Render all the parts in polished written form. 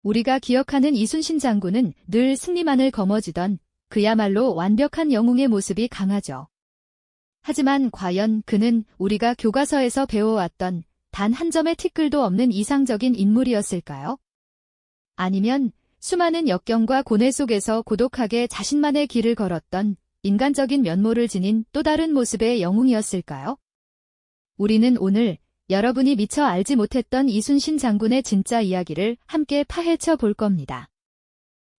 우리가 기억하는 이순신 장군은 늘 승리만을 거머쥐던 그야말로 완벽한 영웅의 모습이 강하죠. 하지만 과연 그는 우리가 교과서에서 배워왔던 단 한 점의 티끌도 없는 이상적인 인물이었을까요? 아니면 수많은 역경과 고뇌 속에서 고독하게 자신만의 길을 걸었던 인간적인 면모를 지닌 또 다른 모습의 영웅이었을까요? 우리는 오늘 여러분이 미처 알지 못했던 이순신 장군의 진짜 이야기를 함께 파헤쳐 볼 겁니다.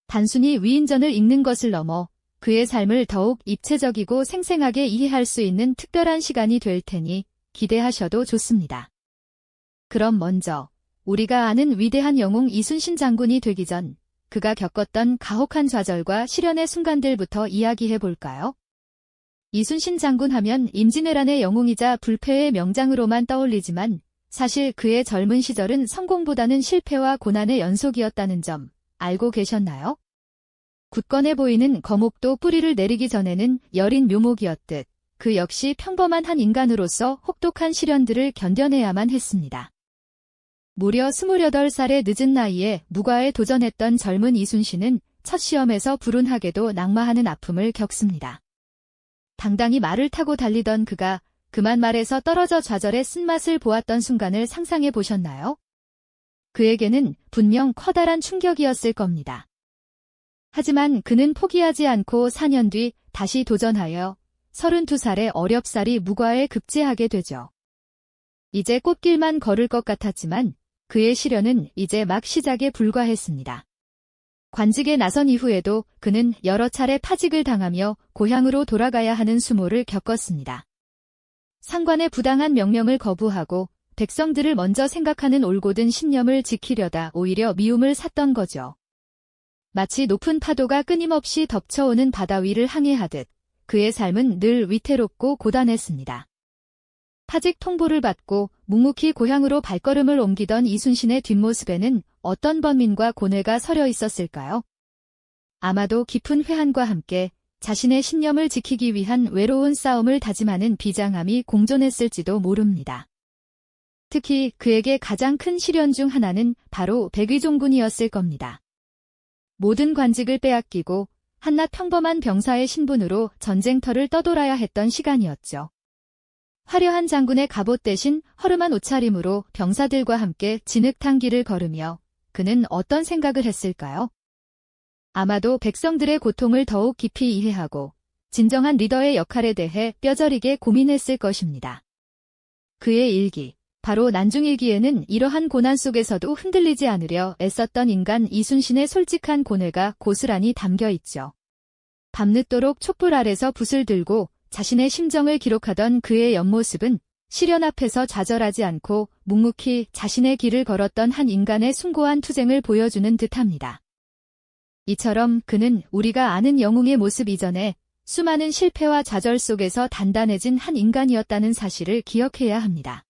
단순히 위인전을 읽는 것을 넘어 그의 삶을 더욱 입체적이고 생생하게 이해할 수 있는 특별한 시간이 될 테니 기대하셔도 좋습니다. 그럼 먼저 우리가 아는 위대한 영웅 이순신 장군이 되기 전 그가 겪었던 가혹한 좌절과 시련의 순간들부터 이야기해 볼까요? 이순신 장군 하면 임진왜란의 영웅이자 불패의 명장으로만 떠올리지만 사실 그의 젊은 시절은 성공보다는 실패와 고난의 연속이었다는 점 알고 계셨나요? 굳건해 보이는 거목도 뿌리를 내리기 전에는 여린 묘목이었듯 그 역시 평범한 한 인간으로서 혹독한 시련들을 견뎌내야만 했습니다. 무려 28살의 늦은 나이에 무과에 도전했던 젊은 이순신은 첫 시험에서 불운하게도 낙마하는 아픔을 겪습니다. 당당히 말을 타고 달리던 그가 그만 말에서 떨어져 좌절의 쓴맛을 보았던 순간을 상상해 보셨나요? 그에게는 분명 커다란 충격이었을 겁니다. 하지만 그는 포기하지 않고 4년 뒤 다시 도전하여 32살의 어렵사리 무과에 급제하게 되죠. 이제 꽃길만 걸을 것 같았지만 그의 시련은 이제 막 시작에 불과했습니다. 관직에 나선 이후에도 그는 여러 차례 파직을 당하며 고향으로 돌아가야 하는 수모를 겪었습니다. 상관의 부당한 명령을 거부하고 백성들을 먼저 생각하는 올곧은 신념을 지키려다 오히려 미움을 샀던 거죠. 마치 높은 파도가 끊임없이 덮쳐오는 바다 위를 항해하듯 그의 삶은 늘 위태롭고 고단했습니다. 파직 통보를 받고 묵묵히 고향으로 발걸음을 옮기던 이순신의 뒷모습에는 어떤 번민과 고뇌가 서려 있었을까요? 아마도 깊은 회한과 함께 자신의 신념을 지키기 위한 외로운 싸움을 다짐하는 비장함이 공존했을지도 모릅니다. 특히 그에게 가장 큰 시련 중 하나는 바로 백의종군이었을 겁니다. 모든 관직을 빼앗기고 한낱 평범한 병사의 신분으로 전쟁터를 떠돌아야 했던 시간이었죠. 화려한 장군의 갑옷 대신 허름한 옷차림으로 병사들과 함께 진흙탕 길을 걸으며 그는 어떤 생각을 했을까요? 아마도 백성들의 고통을 더욱 깊이 이해하고 진정한 리더의 역할에 대해 뼈저리게 고민했을 것입니다. 그의 일기, 바로 난중일기에는 이러한 고난 속에서도 흔들리지 않으려 애썼던 인간 이순신의 솔직한 고뇌가 고스란히 담겨 있죠. 밤늦도록 촛불 아래서 붓을 들고 자신의 심정을 기록하던 그의 옆모습은 시련 앞에서 좌절하지 않고 묵묵히 자신의 길을 걸었던 한 인간의 숭고한 투쟁을 보여주는 듯합니다. 이처럼 그는 우리가 아는 영웅의 모습 이전에 수많은 실패와 좌절 속에서 단단해진 한 인간이었다는 사실을 기억해야 합니다.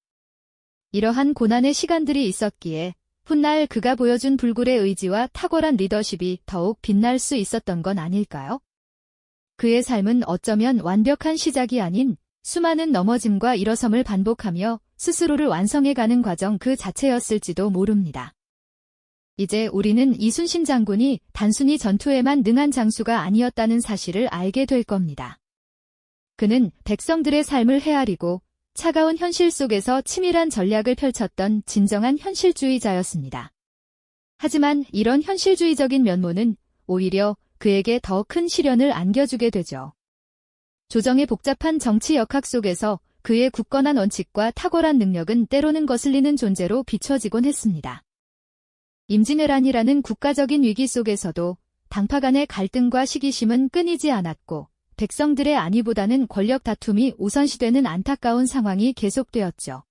이러한 고난의 시간들이 있었기에 훗날 그가 보여준 불굴의 의지와 탁월한 리더십이 더욱 빛날 수 있었던 건 아닐까요? 그의 삶은 어쩌면 완벽한 시작이 아닌 수많은 넘어짐과 일어섬을 반복하며 스스로를 완성해가는 과정 그 자체였을지도 모릅니다. 이제 우리는 이순신 장군이 단순히 전투에만 능한 장수가 아니었다는 사실을 알게 될 겁니다. 그는 백성들의 삶을 헤아리고 차가운 현실 속에서 치밀한 전략을 펼쳤던 진정한 현실주의자였습니다. 하지만 이런 현실주의적인 면모는 오히려 그에게 더 큰 시련을 안겨주게 되죠. 조정의 복잡한 정치 역학 속에서 그의 굳건한 원칙과 탁월한 능력은 때로는 거슬리는 존재로 비춰지곤 했습니다. 임진왜란이라는 국가적인 위기 속에서도 당파 간의 갈등과 시기심은 끊이지 않았고 백성들의 안위보다는 권력 다툼이 우선시되는 안타까운 상황이 계속되었죠.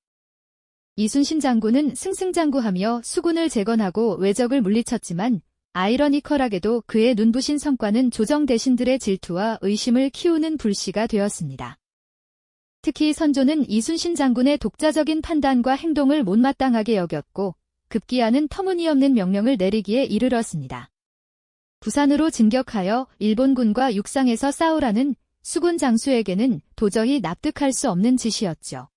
이순신 장군은 승승장구하며 수군을 재건하고 왜적을 물리쳤지만 아이러니컬하게도 그의 눈부신 성과는 조정 대신들의 질투와 의심을 키우는 불씨가 되었습니다. 특히 선조는 이순신 장군의 독자적인 판단과 행동을 못마땅하게 여겼고 급기야는 터무니없는 명령을 내리기에 이르렀습니다. 부산으로 진격하여 일본군과 육상에서 싸우라는 수군 장수에게는 도저히 납득할 수 없는 지시였죠.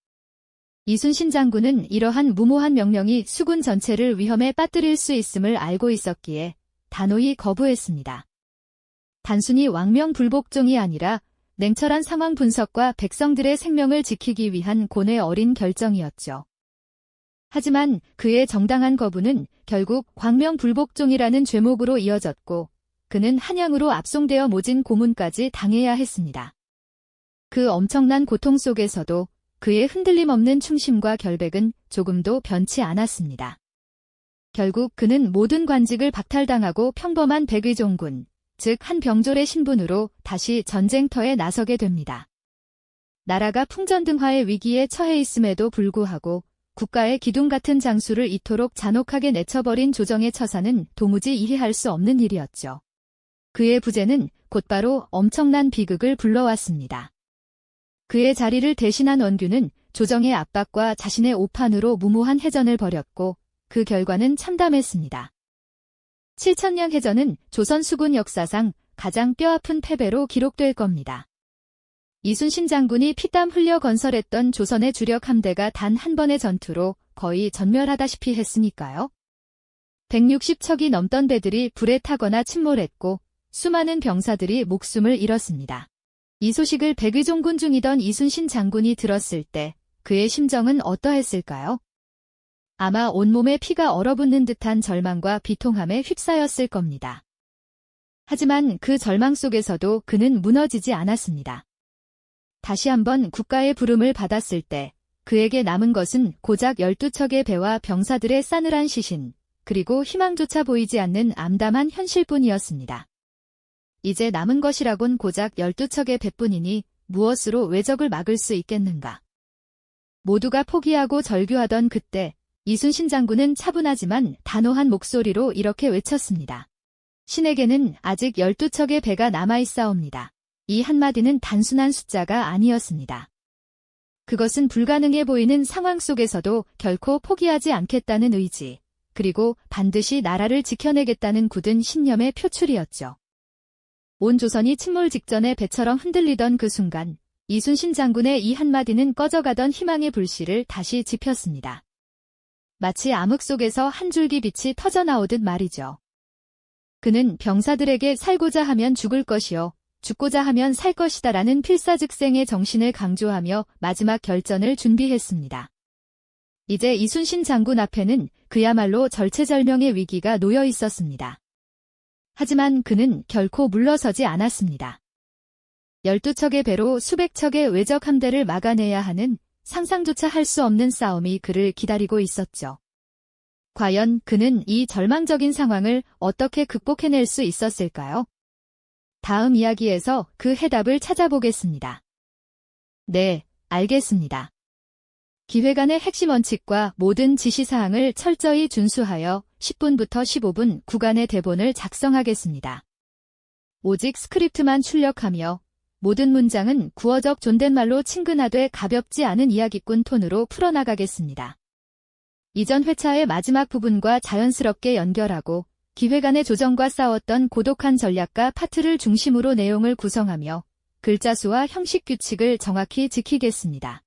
이순신 장군은 이러한 무모한 명령이 수군 전체를 위험에 빠뜨릴 수 있음을 알고 있었기에 단호히 거부했습니다. 단순히 왕명불복종이 아니라 냉철한 상황 분석과 백성들의 생명을 지키기 위한 고뇌 어린 결정이었죠. 하지만 그의 정당한 거부는 결국 광명불복종이라는 죄목으로 이어졌고 그는 한양으로 압송되어 모진 고문까지 당해야 했습니다. 그 엄청난 고통 속에서도 그의 흔들림 없는 충심과 결백은 조금도 변치 않았습니다. 결국 그는 모든 관직을 박탈당하고 평범한 백의종군, 즉 한 병졸의 신분으로 다시 전쟁터에 나서게 됩니다. 나라가 풍전등화의 위기에 처해 있음에도 불구하고 국가의 기둥 같은 장수를 이토록 잔혹하게 내쳐버린 조정의 처사는 도무지 이해할 수 없는 일이었죠. 그의 부재는 곧바로 엄청난 비극을 불러왔습니다. 그의 자리를 대신한 원균은 조정의 압박과 자신의 오판으로 무모한 해전을 벌였고 그 결과는 참담했습니다. 7천량 해전은 조선 수군 역사상 가장 뼈아픈 패배로 기록될 겁니다. 이순신 장군이 피땀 흘려 건설했던 조선의 주력 함대가 단 한 번의 전투로 거의 전멸하다시피 했으니까요. 160척이 넘던 배들이 불에 타거나 침몰했고 수많은 병사들이 목숨을 잃었습니다. 이 소식을 백의종군 중이던 이순신 장군이 들었을 때 그의 심정은 어떠했을까요? 아마 온몸에 피가 얼어붙는 듯한 절망과 비통함에 휩싸였을 겁니다. 하지만 그 절망 속에서도 그는 무너지지 않았습니다. 다시 한번 국가의 부름을 받았을 때 그에게 남은 것은 고작 12척의 배와 병사들의 싸늘한 시신, 그리고 희망조차 보이지 않는 암담한 현실뿐이었습니다. 이제 남은 것이라곤 고작 12척의 배뿐이니 무엇으로 왜적을 막을 수 있겠는가. 모두가 포기하고 절규하던 그때 이순신 장군은 차분하지만 단호한 목소리로 이렇게 외쳤습니다. 신에게는 아직 12척의 배가 남아있사옵니다. 이 한마디는 단순한 숫자가 아니었습니다. 그것은 불가능해 보이는 상황 속에서도 결코 포기하지 않겠다는 의지, 그리고 반드시 나라를 지켜내겠다는 굳은 신념의 표출이었죠. 온 조선이 침몰 직전에 배처럼 흔들리던 그 순간 이순신 장군의 이 한마디는 꺼져가던 희망의 불씨를 다시 지폈습니다. 마치 암흑 속에서 한 줄기 빛이 터져나오듯 말이죠. 그는 병사들에게 살고자 하면 죽을 것이요, 죽고자 하면 살 것이다라는 필사즉생의 정신을 강조하며 마지막 결전을 준비했습니다. 이제 이순신 장군 앞에는 그야말로 절체절명의 위기가 놓여 있었습니다. 하지만 그는 결코 물러서지 않았습니다. 12척의 배로 수백 척의 외적 함대를 막아내야 하는 상상조차 할 수 없는 싸움이 그를 기다리고 있었죠. 과연 그는 이 절망적인 상황을 어떻게 극복해낼 수 있었을까요? 다음 이야기에서 그 해답을 찾아보겠습니다. 네, 알겠습니다. 기획안의 핵심 원칙과 모든 지시사항을 철저히 준수하여 10분부터 15분 구간의 대본을 작성하겠습니다. 오직 스크립트만 출력하며 모든 문장은 구어적 존댓말로 친근하되 가볍지 않은 이야기꾼 톤으로 풀어나가겠습니다. 이전 회차의 마지막 부분과 자연스럽게 연결하고 기획안의 조정과 싸웠던 고독한 전략가 파트를 중심으로 내용을 구성하며 글자 수와 형식 규칙을 정확히 지키겠습니다.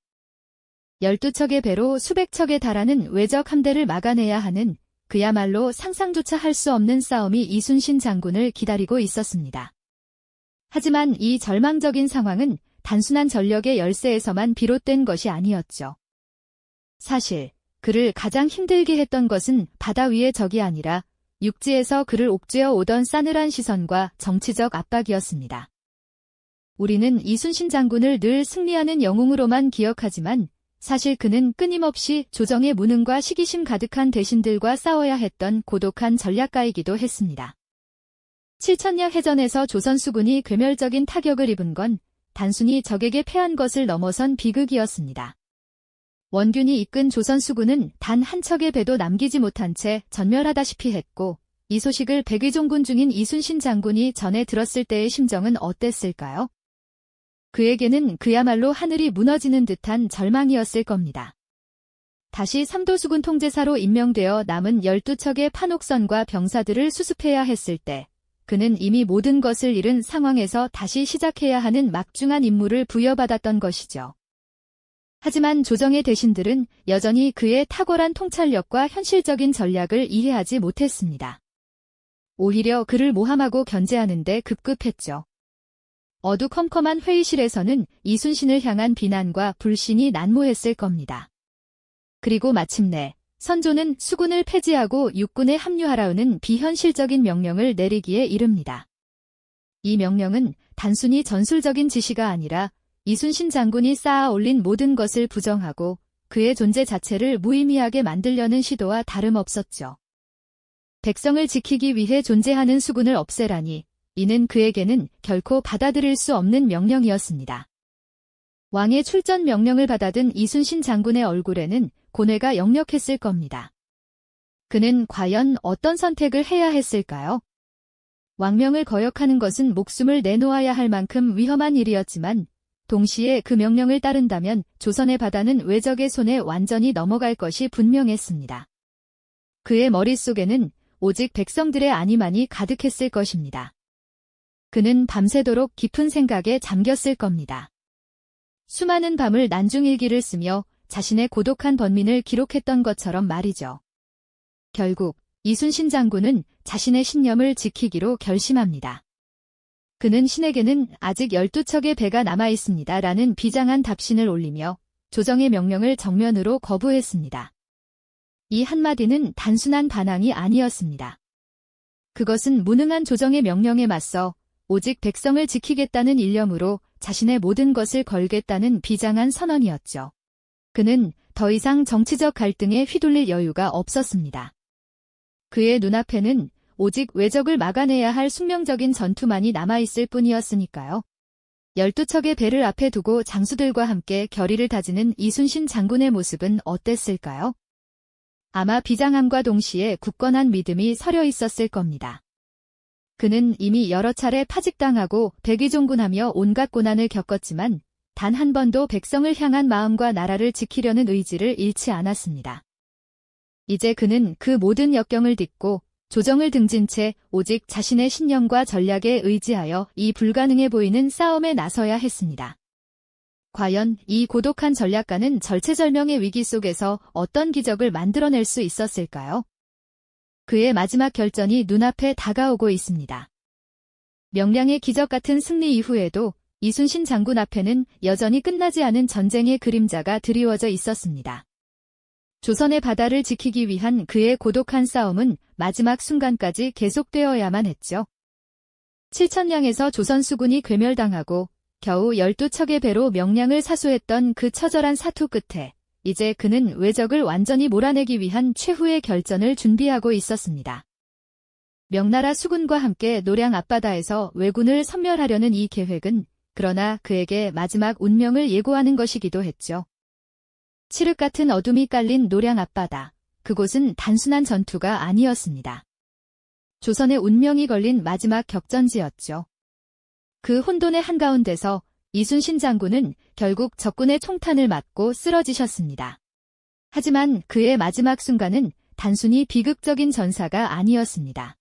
12척의 배로 수백 척에 달하는 외적 함대를 막아내야 하는 그야말로 상상조차 할 수 없는 싸움이 이순신 장군을 기다리고 있었습니다. 하지만 이 절망적인 상황은 단순한 전력의 열세에서만 비롯된 것이 아니었죠. 사실 그를 가장 힘들게 했던 것은 바다 위의 적이 아니라 육지에서 그를 옥죄어 오던 싸늘한 시선과 정치적 압박이었습니다. 우리는 이순신 장군을 늘 승리하는 영웅으로만 기억하지만 사실 그는 끊임없이 조정의 무능과 시기심 가득한 대신들과 싸워야 했던 고독한 전략가이기도 했습니다. 7천량 해전에서 조선 수군이 괴멸적인 타격을 입은 건 단순히 적에게 패한 것을 넘어선 비극이었습니다. 원균이 이끈 조선 수군은 단 한 척의 배도 남기지 못한 채 전멸하다시피 했고 이 소식을 백의종군 중인 이순신 장군이 전해 들었을 때의 심정은 어땠을까요? 그에게는 그야말로 하늘이 무너지는 듯한 절망이었을 겁니다. 다시 삼도수군 통제사로 임명되어 남은 12척의 판옥선과 병사들을 수습해야 했을 때 그는 이미 모든 것을 잃은 상황에서 다시 시작해야 하는 막중한 임무를 부여받았던 것이죠. 하지만 조정의 대신들은 여전히 그의 탁월한 통찰력과 현실적인 전략을 이해하지 못했습니다. 오히려 그를 모함하고 견제하는 데 급급했죠. 어두컴컴한 회의실에서는 이순신을 향한 비난과 불신이 난무했을 겁니다. 그리고 마침내 선조는 수군을 폐지하고 육군에 합류하라는 비현실적인 명령을 내리기에 이릅니다. 이 명령은 단순히 전술적인 지시가 아니라 이순신 장군이 쌓아 올린 모든 것을 부정하고 그의 존재 자체를 무의미하게 만들려는 시도와 다름없었죠. 백성을 지키기 위해 존재하는 수군을 없애라니 이는 그에게는 결코 받아들일 수 없는 명령이었습니다. 왕의 출전 명령을 받아든 이순신 장군의 얼굴에는 고뇌가 역력했을 겁니다. 그는 과연 어떤 선택을 해야 했을까요? 왕명을 거역하는 것은 목숨을 내놓아야 할 만큼 위험한 일이었지만 동시에 그 명령을 따른다면 조선의 바다는 외적의 손에 완전히 넘어갈 것이 분명했습니다. 그의 머릿속에는 오직 백성들의 안위만이 가득했을 것입니다. 그는 밤새도록 깊은 생각에 잠겼을 겁니다. 수많은 밤을 난중일기를 쓰며 자신의 고독한 번민을 기록했던 것처럼 말이죠. 결국 이순신 장군은 자신의 신념을 지키기로 결심합니다. 그는 신에게는 아직 12척의 배가 남아있습니다 라는 비장한 답신을 올리며 조정의 명령을 정면으로 거부했습니다. 이 한마디는 단순한 반항이 아니었습니다. 그것은 무능한 조정의 명령에 맞서 오직 백성을 지키겠다는 일념으로 자신의 모든 것을 걸겠다는 비장한 선언이었죠. 그는 더 이상 정치적 갈등에 휘둘릴 여유가 없었습니다. 그의 눈앞에는 오직 외적을 막아내야 할 숙명적인 전투만이 남아있을 뿐이었으니까요. 12척의 배를 앞에 두고 장수들과 함께 결의를 다지는 이순신 장군의 모습은 어땠을까요? 아마 비장함과 동시에 굳건한 믿음이 서려 있었을 겁니다. 그는 이미 여러 차례 파직당하고 백의종군하며 온갖 고난을 겪었지만 단 한 번도 백성을 향한 마음과 나라를 지키려는 의지를 잃지 않았습니다. 이제 그는 그 모든 역경을 딛고 조정을 등진 채 오직 자신의 신념과 전략에 의지하여 이 불가능해 보이는 싸움에 나서야 했습니다. 과연 이 고독한 전략가는 절체절명의 위기 속에서 어떤 기적을 만들어낼 수 있었을까요? 그의 마지막 결전이 눈앞에 다가오고 있습니다. 명량의 기적 같은 승리 이후에도 이순신 장군 앞에는 여전히 끝나지 않은 전쟁의 그림자가 드리워져 있었습니다. 조선의 바다를 지키기 위한 그의 고독한 싸움은 마지막 순간까지 계속되어야만 했죠. 7천량에서 조선 수군이 괴멸당하고 겨우 12척의 배로 명량을 사수했던 그 처절한 사투 끝에 이제 그는 외적을 완전히 몰아내기 위한 최후의 결전을 준비하고 있었습니다. 명나라 수군과 함께 노량 앞바다에서 왜군을 섬멸하려는 이 계획은 그러나 그에게 마지막 운명을 예고하는 것이기도 했죠. 칠흑 같은 어둠이 깔린 노량 앞바다, 그곳은 단순한 전투가 아니었습니다. 조선의 운명이 걸린 마지막 격전지였죠. 그 혼돈의 한가운데서 이순신 장군은 결국 적군의 총탄을 맞고 쓰러지셨습니다. 하지만 그의 마지막 순간은 단순히 비극적인 전사가 아니었습니다.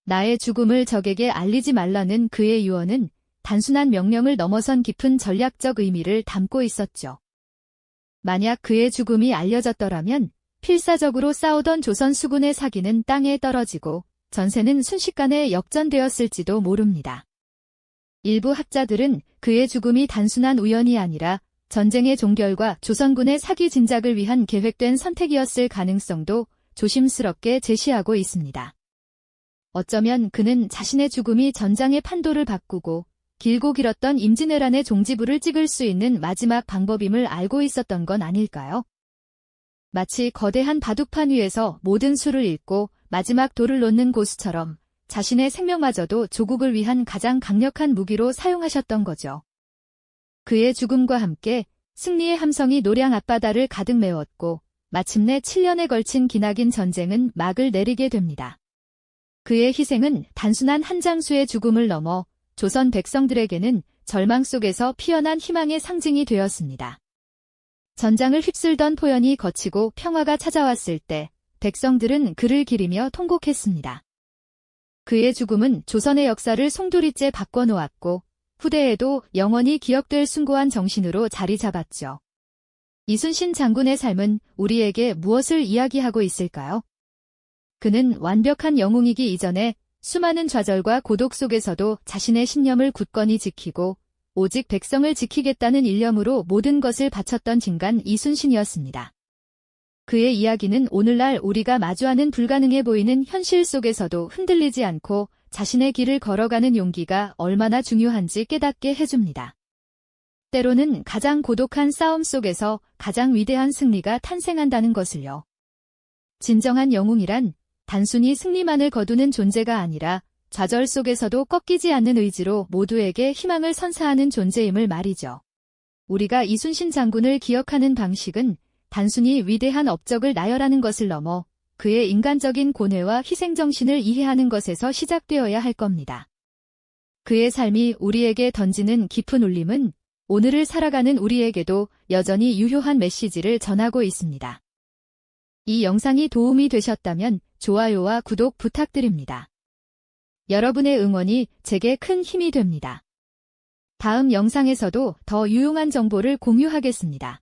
나의 죽음을 적에게 알리지 말라는 그의 유언은 단순한 명령을 넘어선 깊은 전략적 의미를 담고 있었죠. 만약 그의 죽음이 알려졌더라면 필사적으로 싸우던 조선 수군의 사기는 땅에 떨어지고 전세는 순식간에 역전되었을지도 모릅니다. 일부 학자들은 그의 죽음이 단순한 우연이 아니라 전쟁의 종결과 조선군의 사기 진작을 위한 계획된 선택이었을 가능성도 조심스럽게 제시하고 있습니다. 어쩌면 그는 자신의 죽음이 전장의 판도를 바꾸고 길고 길었던 임진왜란의 종지부를 찍을 수 있는 마지막 방법임을 알고 있었던 건 아닐까요? 마치 거대한 바둑판 위에서 모든 수를 읽고 마지막 돌을 놓는 고수처럼 자신의 생명마저도 조국을 위한 가장 강력한 무기로 사용하셨던 거죠. 그의 죽음과 함께 승리의 함성이 노량 앞바다를 가득 메웠고 마침내 7년에 걸친 기나긴 전쟁은 막을 내리게 됩니다. 그의 희생은 단순한 한 장수의 죽음을 넘어 조선 백성들에게는 절망 속에서 피어난 희망의 상징이 되었습니다. 전장을 휩쓸던 포연이 거치고 평화가 찾아왔을 때 백성들은 그를 기리며 통곡했습니다. 그의 죽음은 조선의 역사를 송두리째 바꿔놓았고 후대에도 영원히 기억될 숭고한 정신으로 자리 잡았죠. 이순신 장군의 삶은 우리에게 무엇을 이야기하고 있을까요? 그는 완벽한 영웅이기 이전에 수많은 좌절과 고독 속에서도 자신의 신념을 굳건히 지키고 오직 백성을 지키겠다는 일념으로 모든 것을 바쳤던 진간 이순신이었습니다. 그의 이야기는 오늘날 우리가 마주하는 불가능해 보이는 현실 속에서도 흔들리지 않고 자신의 길을 걸어가는 용기가 얼마나 중요한지 깨닫게 해줍니다. 때로는 가장 고독한 싸움 속에서 가장 위대한 승리가 탄생한다는 것을요. 진정한 영웅이란 단순히 승리만을 거두는 존재가 아니라 좌절 속에서도 꺾이지 않는 의지로 모두에게 희망을 선사하는 존재임을 말이죠. 우리가 이순신 장군을 기억하는 방식은 단순히 위대한 업적을 나열하는 것을 넘어 그의 인간적인 고뇌와 희생정신을 이해하는 것에서 시작되어야 할 겁니다. 그의 삶이 우리에게 던지는 깊은 울림은 오늘을 살아가는 우리에게도 여전히 유효한 메시지를 전하고 있습니다. 이 영상이 도움이 되셨다면 좋아요와 구독 부탁드립니다. 여러분의 응원이 제게 큰 힘이 됩니다. 다음 영상에서도 더 유용한 정보를 공유하겠습니다.